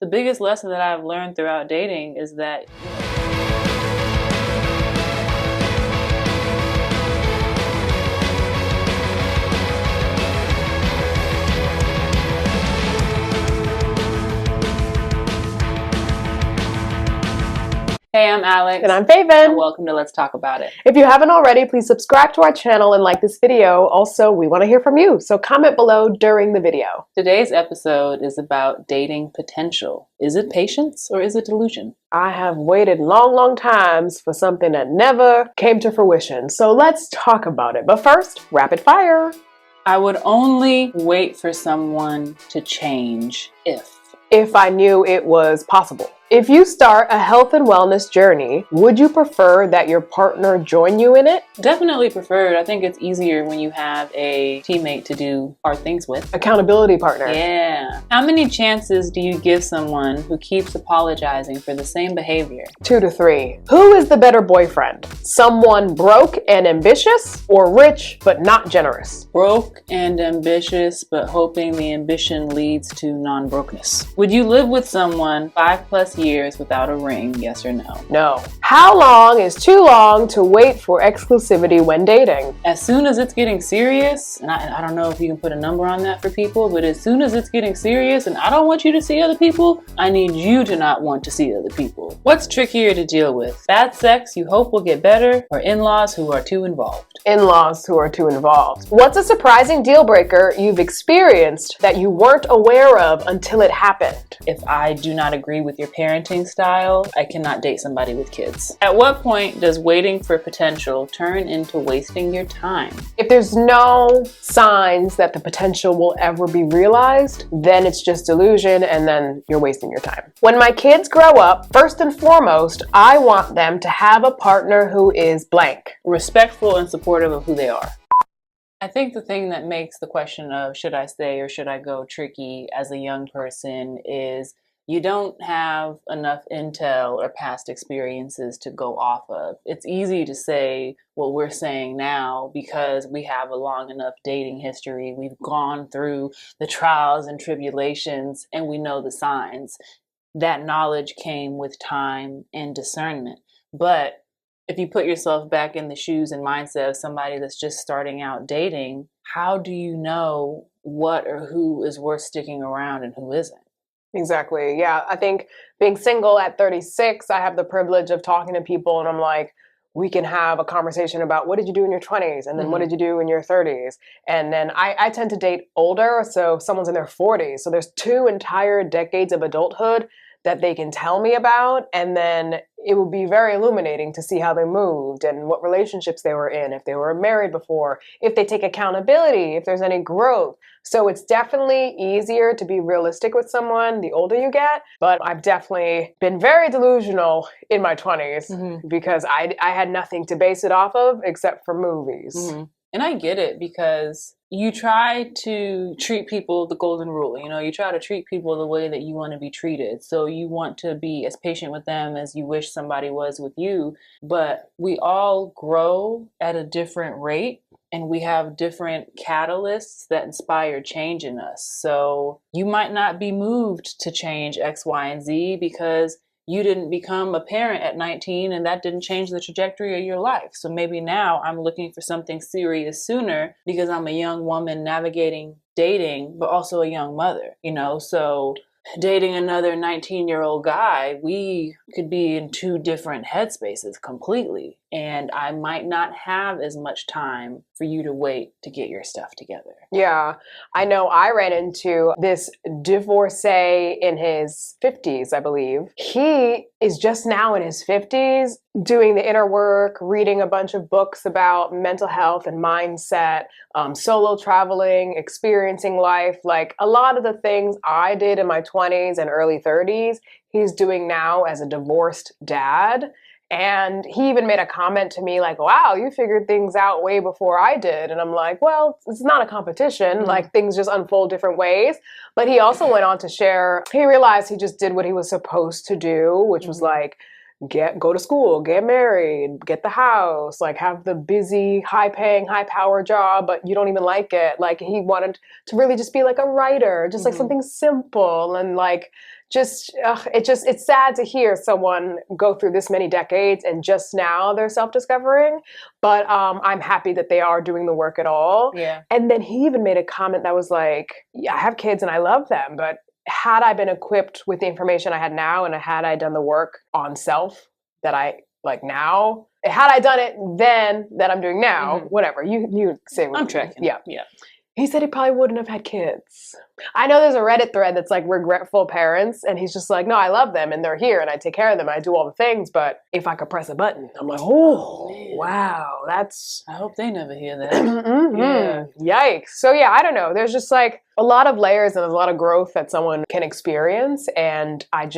The biggest lesson that I've learned throughout dating is that Hey, I'm Alex. And I'm Faiven. And welcome to Let's Talk About It. If you haven't already, please subscribe to our channel and like this video. Also, we want to hear from you, so comment below during the video. Today's episode is about dating potential. Is it patience or is it delusion? I have waited long times for something that never came to fruition, so let's talk about it. But first, rapid fire. I would only wait for someone to change if I knew it was possible. If you start a health and wellness journey, would you prefer that your partner join you in it? Definitely preferred. I think it's easier when you have a teammate to do hard things with. Accountability partner. Yeah. How many chances do you give someone who keeps apologizing for the same behavior? 2 to 3. Who is the better boyfriend? Someone broke and ambitious, or rich but not generous? Broke and ambitious, but hoping the ambition leads to non-brokenness. Would you live with someone 5+ years without a ring, yes or no? No. How long is too long to wait for exclusivity when dating? As soon as it's getting serious, and I don't know if you can put a number on that for people, but as soon as it's getting serious and I don't want you to see other people, I need you to not want to see other people. What's trickier to deal with? Bad sex you hope will get better, or in-laws who are too involved? In-laws who are too involved. What's a surprising deal breaker you've experienced that you weren't aware of until it happened? If I do not agree with your parenting style, I cannot date somebody with kids. At what point does waiting for potential turn into wasting your time? If there's no signs that the potential will ever be realized, then it's just delusion and then you're wasting your time. When my kids grow up, first and foremost, I want them to have a partner who is blank. Respectful and supportive of who they are. I think the thing that makes the question of should I stay or should I go tricky as a young person is you don't have enough intel or past experiences to go off of. It's easy to say what we're saying now because we have a long enough dating history. We've gone through the trials and tribulations and we know the signs. That knowledge came with time and discernment. But if you put yourself back in the shoes and mindset of somebody that's just starting out dating, how do you know what or who is worth sticking around and who isn't? Exactly. Yeah. I think being single at 36, I have the privilege of talking to people and I'm like, we can have a conversation about what did you do in your 20s and then what did you do in your 30s? And then I tend to date older, so someone's in their 40s. So there's 2 entire decades of adulthood that they can tell me about, and then it would be very illuminating to see how they moved and what relationships they were in, if they were married before, if they take accountability, if there's any growth. So it's definitely easier to be realistic with someone the older you get, but I've definitely been very delusional in my 20s because I had nothing to base it off of except for movies. And I get it because you try to treat people the golden rule. You know, you try to treat people the way that you want to be treated. So you want to be as patient with them as you wish somebody was with you. But we all grow at a different rate and we have different catalysts that inspire change in us. So you might not be moved to change X, Y, and Z because you didn't become a parent at 19 and that didn't change the trajectory of your life. So maybe now I'm looking for something serious sooner because I'm a young woman navigating dating, but also a young mother, you know? So dating another 19-year-old guy, we could be in 2 different headspaces completely. And I might not have as much time for you to wait to get your stuff together. Yeah, I know I ran into this divorcee in his 50s, I believe. He is just now in his 50s doing the inner work, reading a bunch of books about mental health and mindset, solo traveling, experiencing life. Like a lot of the things I did in my 20s and early 30s, he's doing now as a divorced dad. And he even made a comment to me like, wow, you figured things out way before I did. And I'm like, well, it's not a competition. Like things just unfold different ways. But he also went on to share, he realized he just did what he was supposed to do, which was like go to school, get married, get the house, like have the busy, high paying, high power job, but you don't even like it. Like he wanted to really just be like a writer, just like something simple and like it's sad to hear someone go through this many decades and just now they're self-discovering, but I'm happy that they are doing the work at all. Yeah. And then he even made a comment that was like, yeah, I have kids and I love them, but had I been equipped with the information I had now and had I done the work on self that I like now, had I done it then that I'm doing now, whatever, you say what I'm tracking. Yeah. Yeah. He said he probably wouldn't have had kids. I know there's a Reddit thread that's like regretful parents, and he's just like, no, I love them and they're here and I take care of them. I do all the things, but if I could press a button, I'm like, oh, wow, that's... I hope they never hear that. Yeah. Yikes. So yeah, I don't know. There's just like a lot of layers and a lot of growth that someone can experience. And I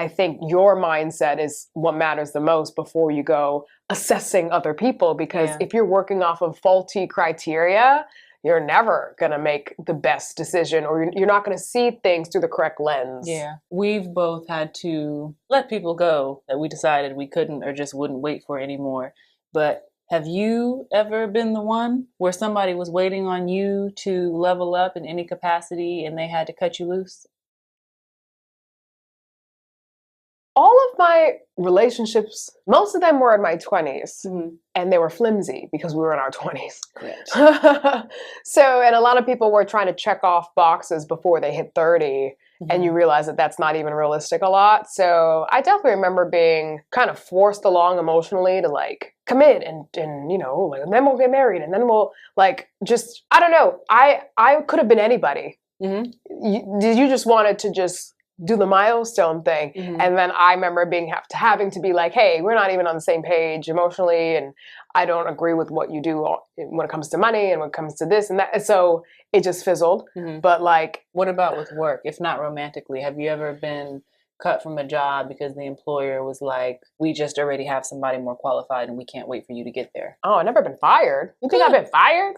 think your mindset is what matters the most before you go assessing other people, because if you're working off of faulty criteria, you're never going to make the best decision, or you're not going to see things through the correct lens. Yeah. We've both had to let people go that we decided we couldn't or just wouldn't wait for anymore. But have you ever been the one where somebody was waiting on you to level up in any capacity and they had to cut you loose? All of my relationships, most of them were in my 20s, and they were flimsy because we were in our 20s. Correct. So, and a lot of people were trying to check off boxes before they hit 30, and you realize that that's not even realistic a lot. So I definitely remember being kind of forced along emotionally to like commit and you know, like, and then we'll get married and then we'll like just, I don't know. I could have been anybody. You just wanted to just do the milestone thing. And then I remember having to be like, hey, we're not even on the same page emotionally, and I don't agree with what you do when it comes to money and when it comes to this and that. And so it just fizzled. But like, what about with work? If not romantically, have you ever been cut from a job because the employer was like, we just already have somebody more qualified and we can't wait for you to get there? Oh, I've never been fired. You think I've been fired?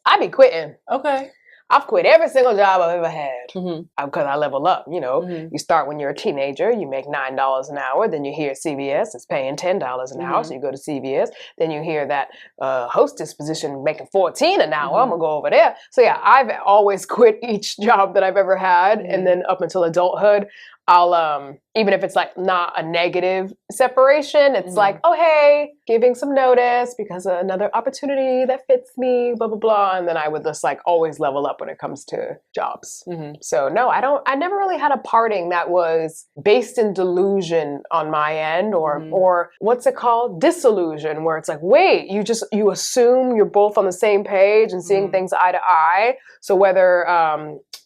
I'd be quitting. Okay. I've quit every single job I've ever had because I level up. You know, you start when you're a teenager, you make $9 an hour. Then you hear CVS is paying $10 an hour, so you go to CVS. Then you hear that hostess position making $14 an hour. I'm gonna go over there. So yeah, I've always quit each job that I've ever had, and then up until adulthood, I'll even if it's like not a negative separation, it's like, oh hey, giving some notice because of another opportunity that fits me, blah blah blah, and then I would just like always level up when it comes to jobs. So no, I never really had a parting that was based in delusion on my end, or what's it called, disillusion, where it's like, wait, you assume you're both on the same page and seeing things eye to eye. So whether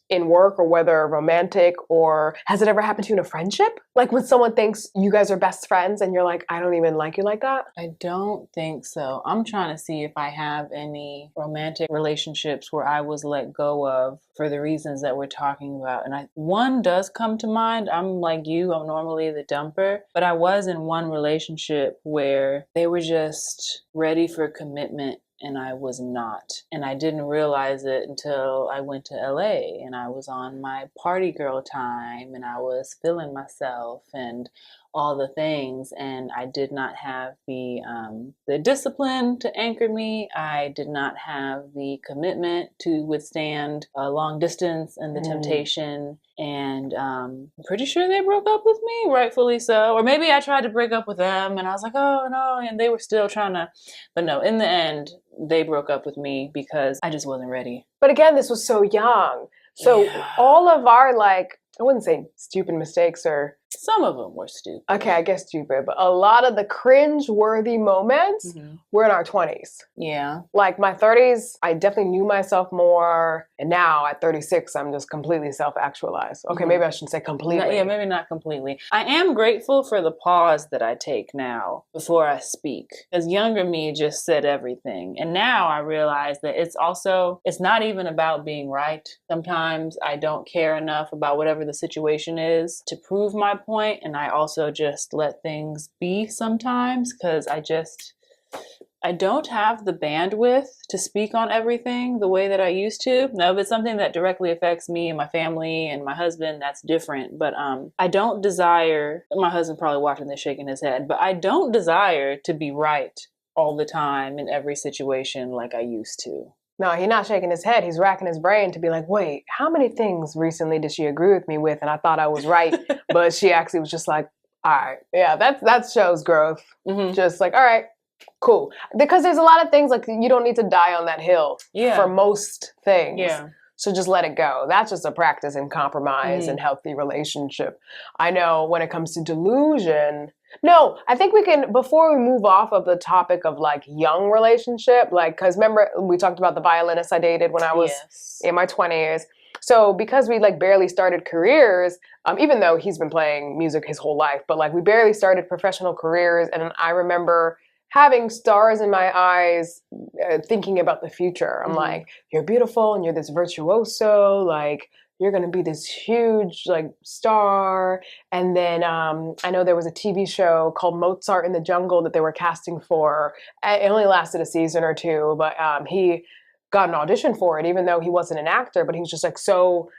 in work or whether romantic, or has it ever happened to you in a friendship? Like when someone thinks you guys are best friends and you're like, I don't even like you like that? I don't think so. I'm trying to see if I have any romantic relationships where I was let go of for the reasons that we're talking about. And one does come to mind. I'm like you, I'm normally the dumper, but I was in one relationship where they were just ready for commitment and I was not. And I didn't realize it until I went to LA and I was on my party girl time and I was feeling myself and all the things, and I did not have the discipline to anchor me. I did not have the commitment to withstand a long distance and the temptation. And I'm pretty sure they broke up with me, rightfully so. Or maybe I tried to break up with them and I was like, oh no, and they were still trying to, but no, in the end, they broke up with me because I just wasn't ready. But again, this was so young. So all of our, like, I wouldn't say stupid mistakes, or some of them were stupid. Okay, I guess stupid, but a lot of the cringe-worthy moments were in our 20s. Yeah. Like my 30s, I definitely knew myself more, and now at 36, I'm just completely self-actualized. Okay, maybe I shouldn't say completely. Yeah, maybe not completely. I am grateful for the pause that I take now before I speak, because younger me just said everything, and now I realize that it's not even about being right. Sometimes I don't care enough about whatever the situation is to prove my point, and I also just let things be sometimes because I don't have the bandwidth to speak on everything the way that I used to. Now, if it's something that directly affects me and my family and my husband, that's different. But I don't desire, my husband probably watching this shaking his head, but I don't desire to be right all the time in every situation like I used to. No, he's not shaking his head. He's racking his brain to be like, wait, how many things recently did she agree with me with? And I thought I was right, but she actually was just like, all right, yeah, that shows growth. Just like, all right, cool. Because there's a lot of things like you don't need to die on that hill for most things. Yeah. So just let it go. That's just a practice in compromise and healthy relationship. I know when it comes to delusion, no, I think we can, before we move off of the topic of like young relationship, like, because remember we talked about the violinist I dated when I was in my 20s. So because we like barely started careers, even though he's been playing music his whole life, but like we barely started professional careers. And I remember having stars in my eyes, thinking about the future. I'm like, you're beautiful and you're this virtuoso, like you're going to be this huge like star. And then I know there was a TV show called Mozart in the Jungle that they were casting for. It only lasted a season or two, but he got an audition for it, even though he wasn't an actor, but he was just like so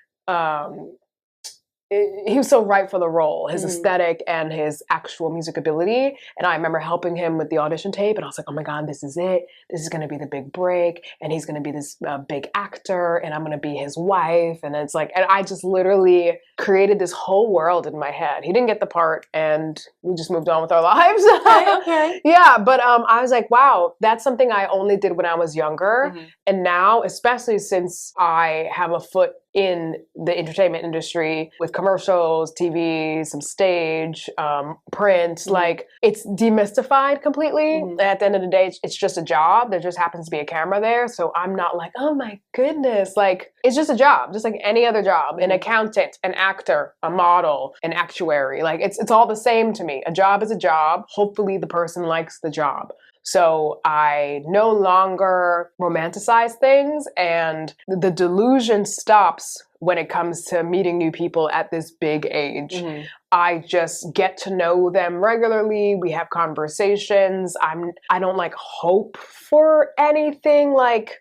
he was so right for the role, his aesthetic and his actual music ability. And I remember helping him with the audition tape, and I was like, oh my God, this is it. This is going to be the big break, and he's going to be this big actor, and I'm going to be his wife. And it's like, and I just literally created this whole world in my head. He didn't get the part, and we just moved on with our lives. Okay. Yeah, but I was like, wow, that's something I only did when I was younger. And now, especially since I have a foot in the entertainment industry with commercials, TV, some stage, print, like it's demystified completely. At the end of the day, it's just a job. There just happens to be a camera there. So I'm not like, oh my goodness. Like it's just a job, just like any other job, an accountant, an actor, a model, an actuary. Like it's all the same to me. A job is a job. Hopefully the person likes the job. So I no longer romanticize things, and the delusion stops when it comes to meeting new people at this big age. I just get to know them regularly. We have conversations. I don't like hope for anything like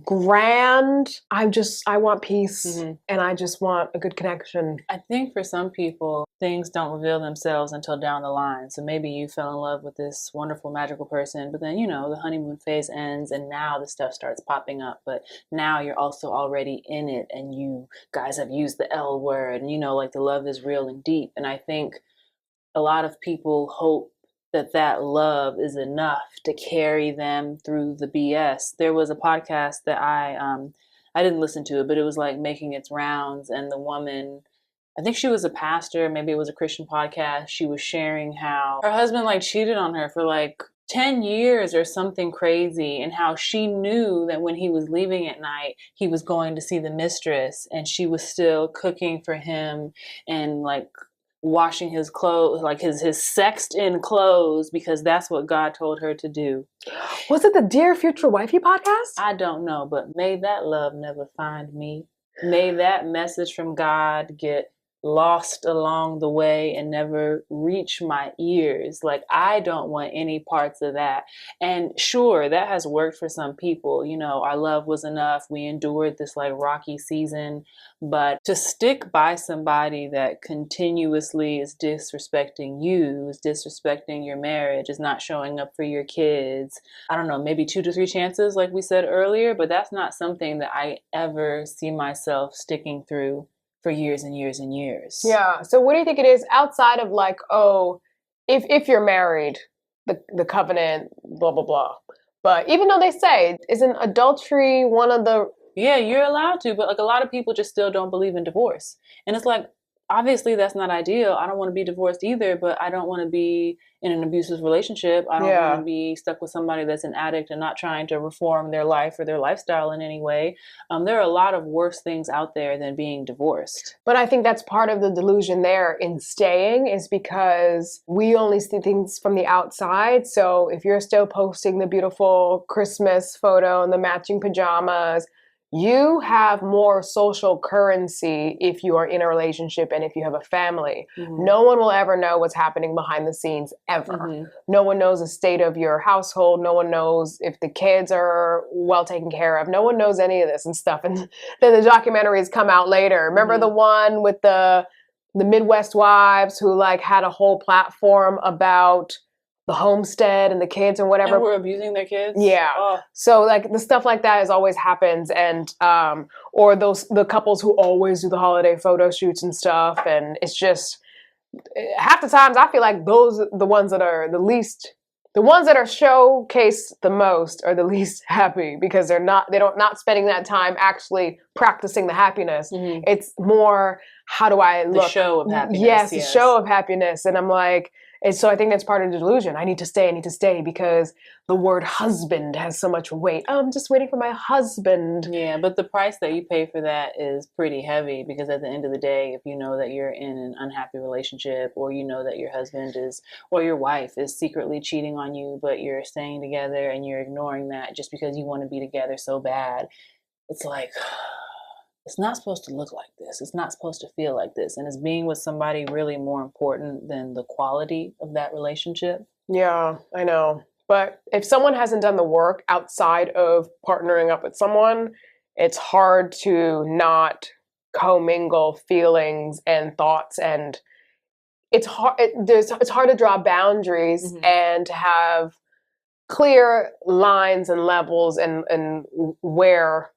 grand. I want peace and I just want a good connection. I think for some people, things don't reveal themselves until down the line. So maybe you fell in love with this wonderful, magical person, but then, you know, the honeymoon phase ends and now the stuff starts popping up. But now you're also already in it and you guys have used the L word and, you know, like the love is real and deep. And I think a lot of people hope that that love is enough to carry them through the BS. There was a podcast that I didn't listen to it, but it was like making its rounds, and the woman, I think she was a pastor, maybe it was a Christian podcast. She was sharing how her husband like cheated on her for like 10 years or something crazy, and how she knew that when he was leaving at night, he was going to see the mistress, and she was still cooking for him and like washing his clothes, like his sexed in clothes, because that's what God told her to do. Was it the Dear Future Wifey podcast? I don't know, but may that love never find me. May that message from God get lost along the way and never reach my ears. Like, I don't want any parts of that. And sure, that has worked for some people. You know, our love was enough. We endured this like rocky season. But to stick by somebody that continuously is disrespecting you, is disrespecting your marriage, is not showing up for your kids, I don't know, maybe 2 to 3 chances, like we said earlier, but that's not something that I ever see myself sticking through for years and years and years. Yeah. So what do you think it is outside of like, oh, if you're married, the covenant, blah, blah, blah. But even though they say, isn't adultery one of the... Yeah, you're allowed to, but like a lot of people just still don't believe in divorce. And it's like, obviously that's not ideal. I don't want to be divorced either, but I don't want to be in an abusive relationship. I don't want to be stuck with somebody that's an addict and not trying to reform their life or their lifestyle in any way. There are a lot of worse things out there than being divorced. But I think that's part of the delusion there in staying, is because we only see things from the outside. So if you're still posting the beautiful Christmas photo and the matching pajamas, you have more social currency if you are in a relationship and if you have a family. No one will ever know what's happening behind the scenes, ever. No one knows the state of your household. No one knows if the kids are well taken care of. No one knows any of this and stuff. And then the documentaries come out later. Remember the one with the Midwest wives who like had a whole platform about the homestead and the kids and whatever. And were abusing their kids? Yeah. Oh. So like the stuff like that is always happens, and or the couples who always do the holiday photo shoots and stuff, and it's just half the times I feel like those the ones that are the ones that are showcased the most are the least happy because they're not spending that time actually practicing the happiness. It's more, how do I look? The show of happiness. Yes, the show of happiness. And I'm like, and so I think that's part of the delusion. I need to stay because the word husband has so much weight. Oh, I'm just waiting for my husband. Yeah, but the price that you pay for that is pretty heavy, because at the end of the day, if you know that you're in an unhappy relationship, or you know that your husband is, or your wife is secretly cheating on you, but you're staying together and you're ignoring that just because you want to be together so bad, it's like, it's not supposed to look like this. It's not supposed to feel like this. And is being with somebody really more important than the quality of that relationship? Yeah, I know. But if someone hasn't done the work outside of partnering up with someone, it's hard to not commingle feelings and thoughts, and it's hard. It's hard to draw boundaries and to have clear lines and levels and where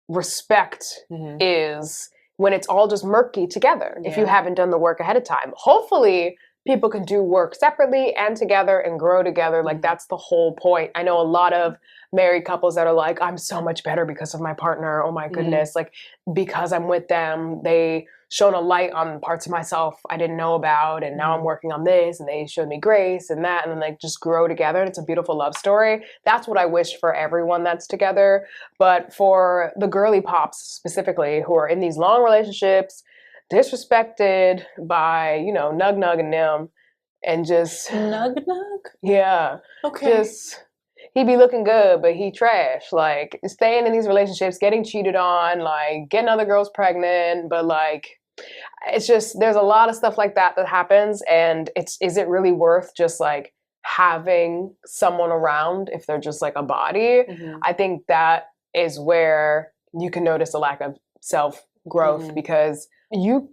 respect is when it's all just murky together. If you haven't done the work ahead of time, hopefully people can do work separately and together and grow together. Like that's the whole point. I know a lot of married couples that are like, I'm so much better because of my partner. Oh my goodness. Like, because I'm with them, they shone a light on parts of myself I didn't know about. And now I'm working on this, and they showed me grace and that, and then like just grow together. And it's a beautiful love story. That's what I wish for everyone that's together. But for the girly pops specifically, who are in these long relationships, disrespected by, Nug and them, and just Nug? Yeah. Okay. Just, he be looking good, but he trash. Like, staying in these relationships, getting cheated on, like getting other girls pregnant, but like, it's just, there's a lot of stuff like that happens, and is it really worth just like having someone around if they're just like a body? I think that is where you can notice a lack of self-growth, because you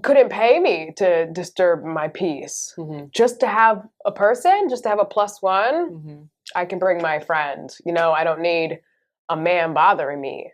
couldn't pay me to disturb my peace. Just to have a person, just to have a plus one, I can bring my friend. I don't need a man bothering me.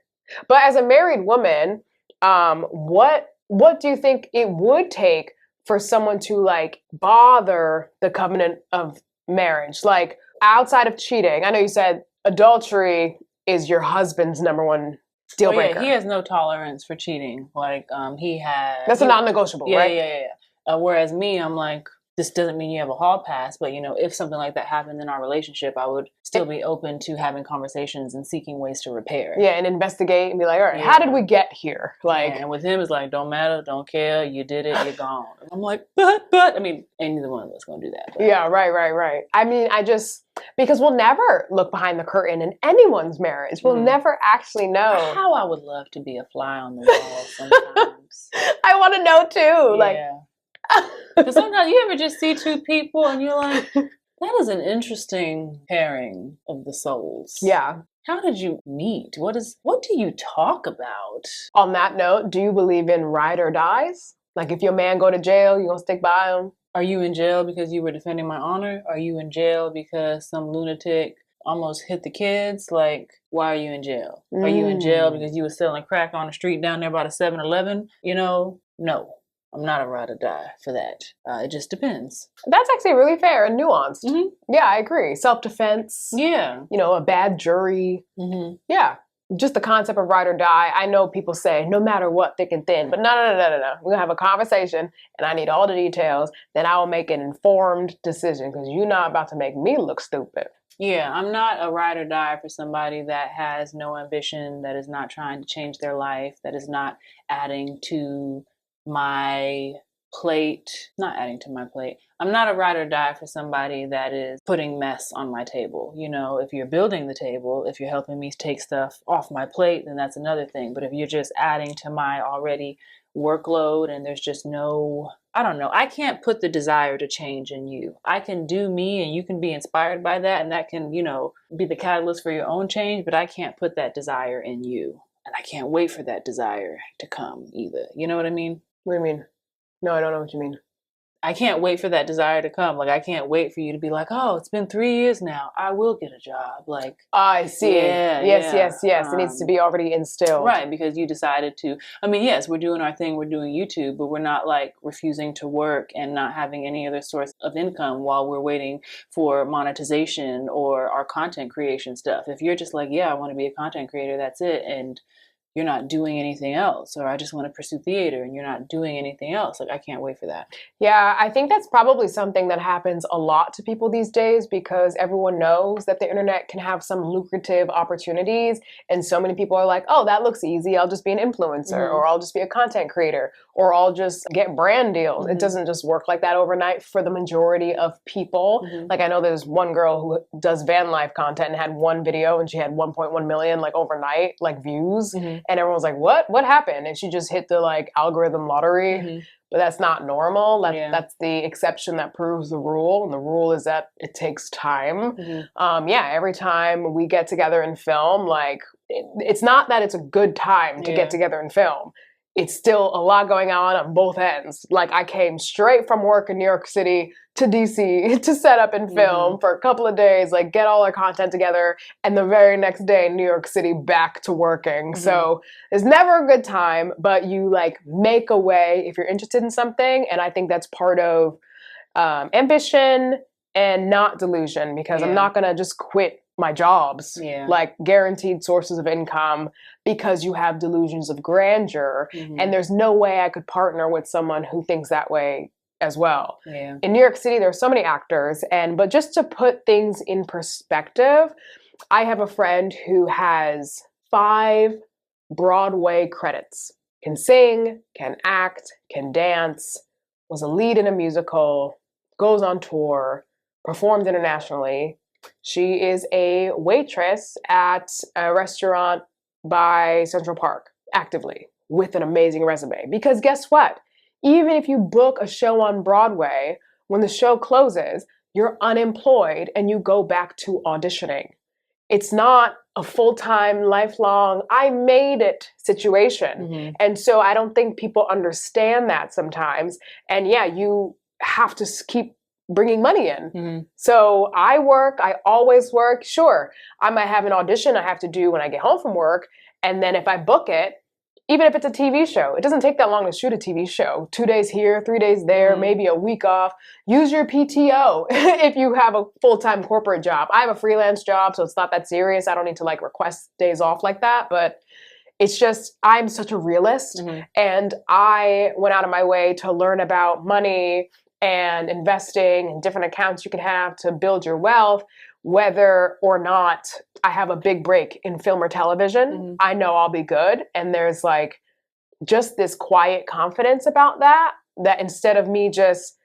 But as a married woman, what do you think it would take for someone to like bother the covenant of marriage? Like, outside of cheating, I know you said adultery is your husband's number one deal breaker. He has no tolerance for cheating. Like, that's a non-negotiable, right? Yeah. Whereas me, I'm like, this doesn't mean you have a hall pass, but if something like that happened in our relationship, I would still be open to having conversations and seeking ways to repair. Yeah, and investigate and be like, all right, how did we get here? Like, and with him, it's like, don't matter, don't care, you did it, you're gone. And I'm like, but, I mean, ain't neither one of us gonna do that. But. Yeah, right. I mean, because we'll never look behind the curtain in anyone's marriage. We'll never actually know. How I would love to be a fly on the wall sometimes. I want to know too. Like, because sometimes you ever just see two people and you're like, that is an interesting pairing of the souls. Yeah. How did you meet? What do you talk about? On that note, do you believe in ride or dies? Like, if your man go to jail, you gonna stick by him? Are you in jail because you were defending my honor? Are you in jail because some lunatic almost hit the kids? Like, why are you in jail? Are you in jail because you were selling crack on the street down there by the 7-Eleven? No. I'm not a ride or die for that. It just depends. That's actually really fair and nuanced. Yeah, I agree. Self-defense. Yeah. A bad jury. Yeah. Just the concept of ride or die. I know people say, no matter what, thick and thin. But no. We're going to have a conversation, and I need all the details. Then I will make an informed decision, because you're not about to make me look stupid. Yeah, I'm not a ride or die for somebody that has no ambition, that is not trying to change their life, that is not adding to my plate, not adding to my plate. I'm not a ride or die for somebody that is putting mess on my table. You know, if you're building the table, if you're helping me take stuff off my plate, then that's another thing. But if you're just adding to my already workload and there's just no, I don't know, I can't put the desire to change in you. I can do me and you can be inspired by that and that can, you know, be the catalyst for your own change, but I can't put that desire in you. And I can't wait for that desire to come either. You know what I mean? What do you mean? No, I don't know what you mean. I can't wait for that desire to come. Like, I can't wait for you to be like, oh, it's been 3 years now. I will get a job. Like, I see. yeah, Yes, yeah. yes, yes. It needs to be already instilled. Right, because you decided to. I mean, yes, we're doing our thing. We're doing YouTube, but we're not like refusing to work and not having any other source of income while we're waiting for monetization or our content creation stuff. If you're just like, yeah, I want to be a content creator, that's it. And you're not doing anything else, or I just want to pursue theater and you're not doing anything else. Like, I can't wait for that. Yeah, I think that's probably something that happens a lot to people these days because everyone knows that the internet can have some lucrative opportunities. And so many people are like, oh, that looks easy. I'll just be an influencer or I'll just be a content creator or I'll just get brand deals. It doesn't just work like that overnight for the majority of people. Like, I know there's one girl who does van life content and had one video and she had 1.1 million like overnight like views. And everyone's like, what happened? And she just hit the like algorithm lottery. But that's not normal. That's the exception that proves the rule. And the rule is that it takes time. Every time we get together and film, like it's not that it's a good time to get together and film. It's still a lot going on both ends. Like, I came straight from work in New York City to DC to set up and film for a couple of days, like get all our content together. And the very next day, New York City back to working. So it's never a good time, but you like make a way if you're interested in something. And I think that's part of ambition and not delusion, because I'm not going to just quit my jobs, like guaranteed sources of income, because you have delusions of grandeur. And there's no way I could partner with someone who thinks that way as well. In New York City, there's so many actors, but just to put things in perspective, I have a friend who has 5 Broadway credits. Can sing, can act, can dance, was a lead in a musical, goes on tour, performed internationally. She is a waitress at a restaurant by Central Park, actively, with an amazing resume. Because guess what? Even if you book a show on Broadway, when the show closes, you're unemployed and you go back to auditioning. It's not a full-time, lifelong, I made it situation. And so I don't think people understand that sometimes. And you have to keep bringing money in. So I work, I always work. Sure, I might have an audition I have to do when I get home from work. And then if I book it, even if it's a TV show, it doesn't take that long to shoot a TV show. 2 days here, 3 days there, maybe a week off. Use your PTO if you have a full-time corporate job. I have a freelance job, so it's not that serious. I don't need to like request days off like that, but it's just, I'm such a realist. And I went out of my way to learn about money and investing and different accounts you can have to build your wealth, whether or not I have a big break in film or television. I know I'll be good. And there's like just this quiet confidence about that instead of me just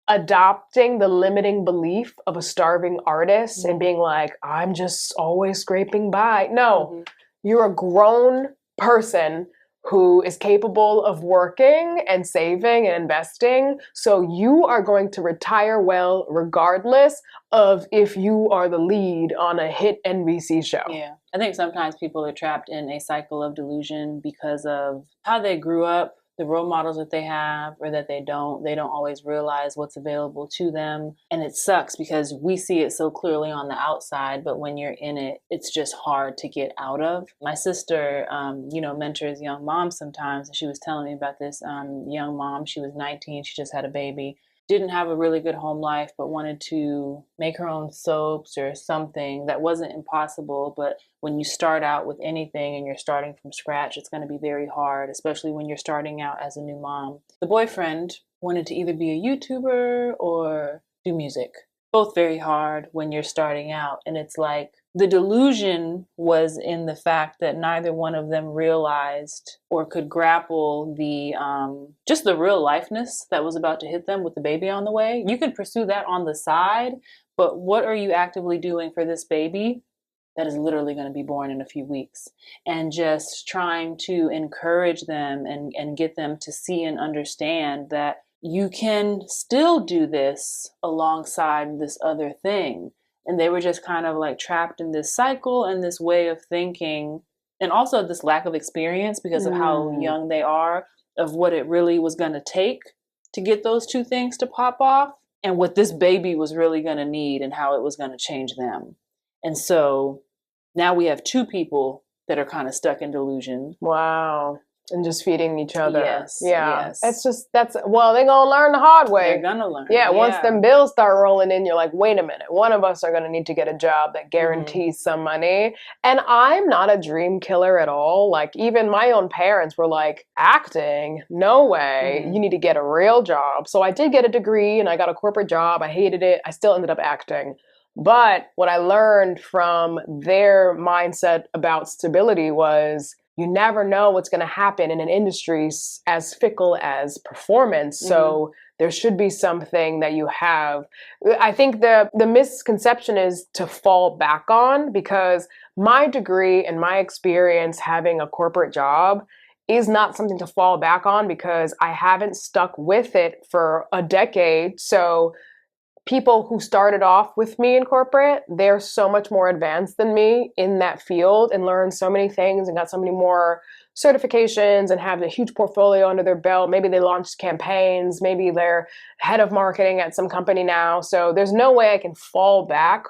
adopting the limiting belief of a starving artist and being like, I'm just always scraping by. No, you're a grown person who is capable of working and saving and investing. So you are going to retire well, regardless of if you are the lead on a hit NBC show. Yeah. I think sometimes people are trapped in a cycle of delusion because of how they grew up, the role models that they have or that they don't always realize what's available to them. And it sucks because we see it so clearly on the outside, but when you're in it, it's just hard to get out of. My sister, mentors young moms sometimes, and she was telling me about this young mom. She was 19, she just had a baby. Didn't have a really good home life, but wanted to make her own soaps or something. That wasn't impossible, but when you start out with anything and you're starting from scratch, it's going to be very hard, especially when you're starting out as a new mom. The boyfriend wanted to either be a YouTuber or do music. both very hard when you're starting out. And it's like the delusion was in the fact that neither one of them realized or could grapple the just the real lifeness that was about to hit them with the baby on the way. You can pursue that on the side, but what are you actively doing for this baby that is literally going to be born in a few weeks? And just trying to encourage them and get them to see and understand that you can still do this alongside this other thing. And they were just kind of like trapped in this cycle and this way of thinking, and also this lack of experience because of how young they are, of what it really was going to take to get those two things to pop off, and what this baby was really going to need and how it was going to change them. And so now we have two people that are kind of stuck in delusion. Wow. And just feeding each other. Yes. Yeah. Yes. It's just, well, they're going to learn the hard way. They're going to learn. Yeah. Once them bills start rolling in, you're like, wait a minute. One of us are going to need to get a job that guarantees some money. And I'm not a dream killer at all. Like, even my own parents were like, acting? No way. You need to get a real job. So I did get a degree and I got a corporate job. I hated it. I still ended up acting. But what I learned from their mindset about stability was, you never know what's going to happen in an industry as fickle as performance. So there should be something that you have. I think the misconception is to fall back on, because my degree and my experience having a corporate job is not something to fall back on, because I haven't stuck with it for a decade. So people who started off with me in corporate, they're so much more advanced than me in that field and learned so many things and got so many more certifications and have a huge portfolio under their belt. Maybe they launched campaigns. Maybe they're head of marketing at some company now. So there's no way I can fall back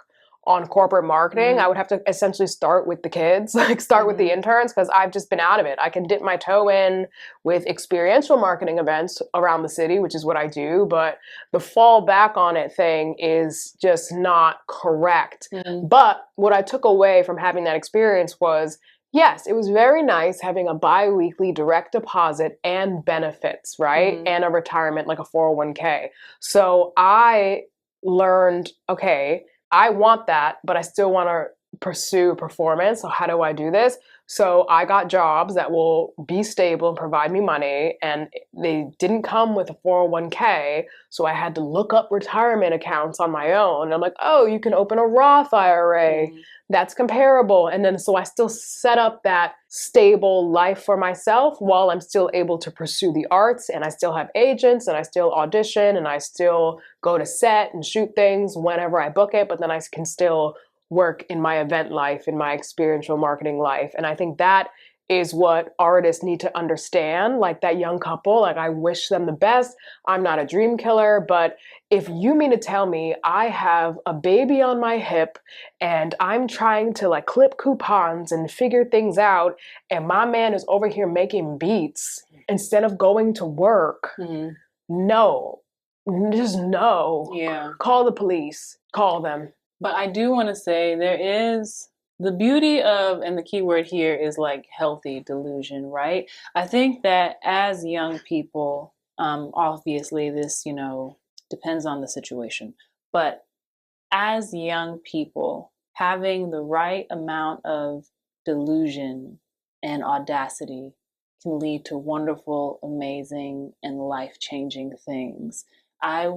on corporate marketing. I would have to essentially start with the kids, like start with the interns, because I've just been out of it. I can dip my toe in with experiential marketing events around the city, which is what I do, but the fall back on it thing is just not correct. But what I took away from having that experience was, yes, it was very nice having a bi-weekly direct deposit and benefits, right? And a retirement, like a 401k. So I learned, okay, I want that, but I still want to pursue performance. So how do I do this? So I got jobs that will be stable and provide me money, and they didn't come with a 401k. So I had to look up retirement accounts on my own. And I'm like, oh, you can open a Roth IRA. That's comparable. And then so I still set up that stable life for myself while I'm still able to pursue the arts, and I still have agents, and I still audition, and I still go to set and shoot things whenever I book it, but then I can still work in my event life, in my experiential marketing life. And I think that is what artists need to understand, like that young couple. Like, I wish them the best. I'm not a dream killer, but if you mean to tell me I have a baby on my hip and I'm trying to like clip coupons and figure things out, and my man is over here making beats instead of going to work, no, just no. Yeah. Call the police, call them. But I do want to say there is the beauty of, and the key word here is like healthy delusion, right? I think that as young people, obviously this, depends on the situation, but as young people, having the right amount of delusion and audacity can lead to wonderful, amazing, and life-changing things. How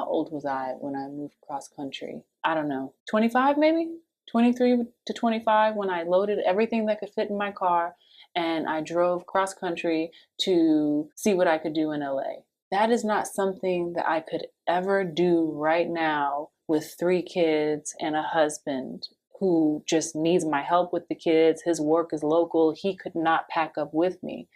old was I when I moved cross country? I don't know, 25 maybe? 23 to 25, when I loaded everything that could fit in my car and I drove cross country to see what I could do in LA. That is not something that I could ever do right now with 3 kids and a husband who just needs my help with the kids. His work is local. He could not pack up with me.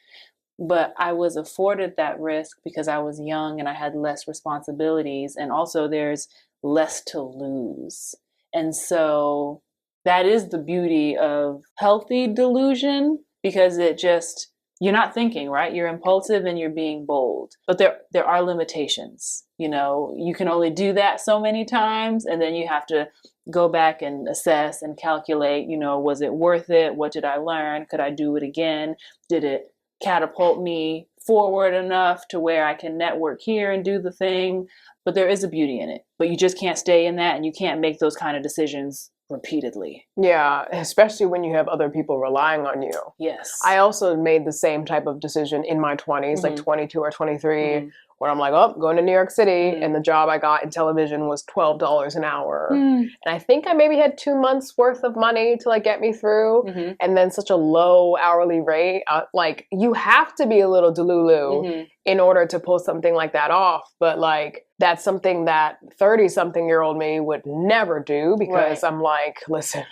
But I was afforded that risk because I was young and I had less responsibilities. And also there's less to lose. And so that is the beauty of healthy delusion, because you're not thinking, right? You're impulsive and you're being bold. But there are limitations. You can only do that so many times, and then you have to go back and assess and calculate, was it worth it? What did I learn? Could I do it again? Did it catapult me forward enough to where I can network here and do the thing. But there is a beauty in it. But you just can't stay in that, and you can't make those kind of decisions repeatedly. Yeah, especially when you have other people relying on you. Yes. I also made the same type of decision in my 20s, like 22 or 23, where I'm like, oh, going to New York City. And the job I got in television was $12 an hour. And I think I maybe had 2 months worth of money to like get me through. And then such a low hourly rate. Like you have to be a little delulu in order to pull something like that off. But like, that's something that 30-something-year-old me would never do, because I'm like, listen,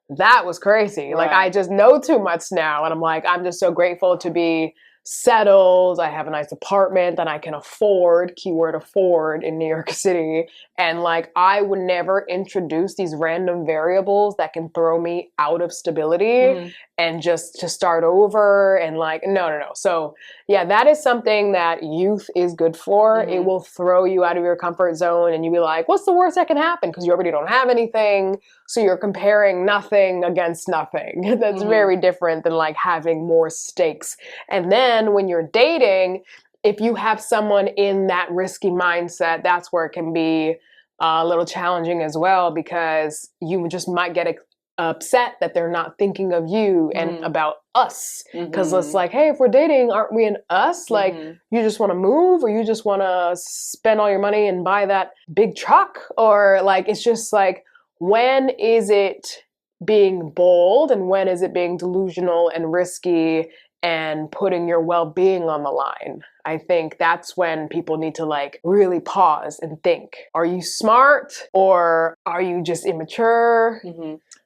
that was crazy. Like, I just know too much now. And I'm like, I'm just so grateful to be settled. I have a nice apartment that I can afford, keyword afford, in New York City. And like, I would never introduce these random variables that can throw me out of stability and just to start over. And like, no. So yeah, that is something that youth is good for. It will throw you out of your comfort zone, and you'll be like, what's the worst that can happen? Because you already don't have anything. So you're comparing nothing against nothing. That's very different than like having more stakes. And then when you're dating, if you have someone in that risky mindset, that's where it can be a little challenging as well, because you just might get upset that they're not thinking of you and about us. Because it's like, hey, if we're dating, aren't we an us? Like, you just want to move, or you just want to spend all your money and buy that big truck? Or like, it's just like, when is it being bold and when is it being delusional and risky and putting your well-being on the line? I think that's when people need to like really pause and think, are you smart or are you just immature?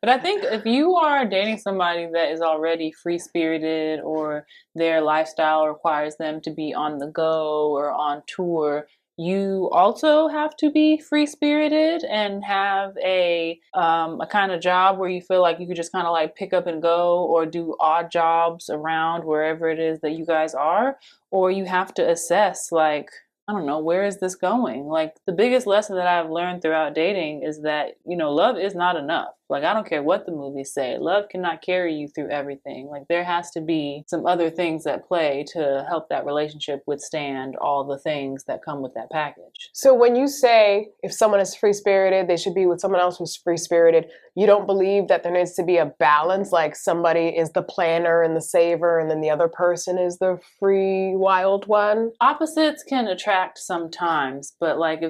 But I think if you are dating somebody that is already free-spirited, or their lifestyle requires them to be on the go or on tour, you also have to be free-spirited and have a kind of job where you feel like you could just kind of like pick up and go, or do odd jobs around wherever it is that you guys are. Or you have to assess, like, I don't know, where is this going? Like, the biggest lesson that I've learned throughout dating is that, love is not enough. Like, I don't care what the movies say. Love cannot carry you through everything. Like, there has to be some other things at play to help that relationship withstand all the things that come with that package. So when you say if someone is free-spirited, they should be with someone else who's free-spirited, you don't believe that there needs to be a balance, like somebody is the planner and the saver and then the other person is the free wild one? Opposites can attract sometimes, but like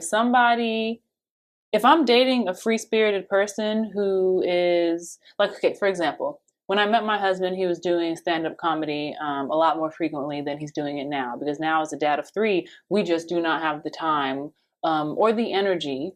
if I'm dating a free-spirited person who is like, okay, for example, when I met my husband, he was doing stand-up comedy a lot more frequently than he's doing it now, because now as a dad of 3, we just do not have the time or the energy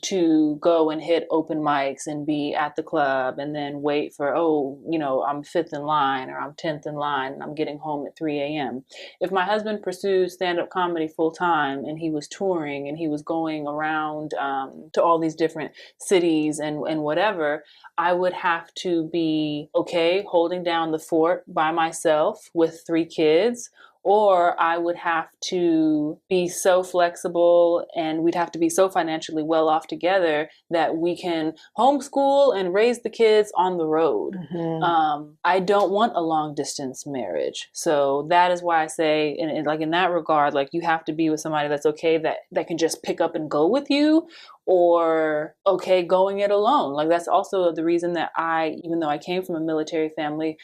to go and hit open mics and be at the club and then wait for, I'm 5th in line or I'm 10th in line and I'm getting home at 3 a.m. If my husband pursued stand-up comedy full time and he was touring and he was going around to all these different cities and whatever, I would have to be okay holding down the fort by myself with 3 kids, or I would have to be so flexible and we'd have to be so financially well off together that we can homeschool and raise the kids on the road. I don't want a long distance marriage. So that is why I say, like in that regard, like you have to be with somebody that's okay, that can just pick up and go with you, or okay going it alone. Like that's also the reason that even though I came from a military family,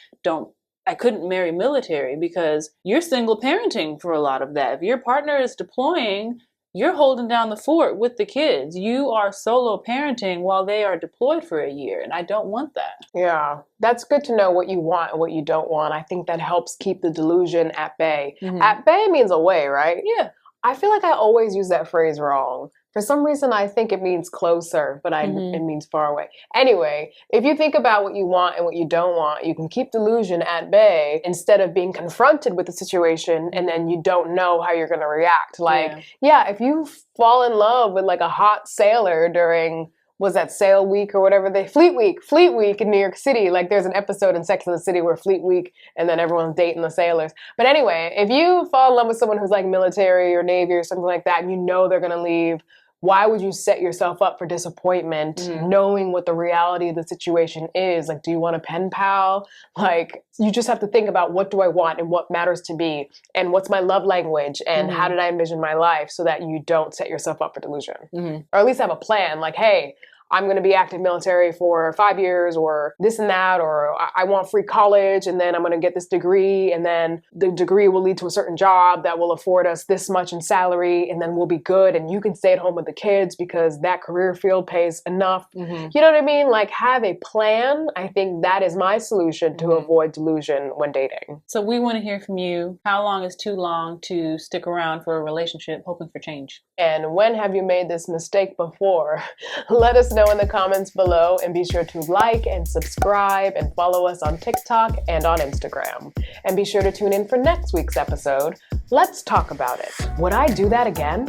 I couldn't marry military, because you're single parenting for a lot of that. If your partner is deploying, you're holding down the fort with the kids. You are solo parenting while they are deployed for a year, and I don't want that. Yeah, that's good to know what you want and what you don't want. I think that helps keep the delusion at bay. At bay means away, right? Yeah. I feel like I always use that phrase wrong. For some reason, I think it means closer, but it means far away. Anyway, if you think about what you want and what you don't want, you can keep delusion at bay instead of being confronted with the situation and then you don't know how you're going to react. Like, if you fall in love with like a hot sailor during, was that Sail Week or whatever Fleet Week in New York City. Like there's an episode in Sex and the City where Fleet Week and then everyone's dating the sailors. But anyway, if you fall in love with someone who's like military or Navy or something like that and you know they're going to leave why would you set yourself up for disappointment knowing what the reality of the situation is? Like, do you want a pen pal? Like, you just have to think about, what do I want and what matters to me and what's my love language and how did I envision my life, so that you don't set yourself up for delusion. Or at least have a plan, like, hey, I'm going to be active military for 5 years, or this and that, or I want free college, and then I'm going to get this degree, and then the degree will lead to a certain job that will afford us this much in salary, and then we'll be good, and you can stay at home with the kids because that career field pays enough. You know what I mean? Like, have a plan. I think that is my solution to avoid delusion when dating. So we want to hear from you. How long is too long to stick around for a relationship hoping for change? And when have you made this mistake before? Let us know in the comments below, and be sure to like and subscribe and follow us on TikTok and on Instagram. And be sure to tune in for next week's episode. Let's talk about it. Would I do that again?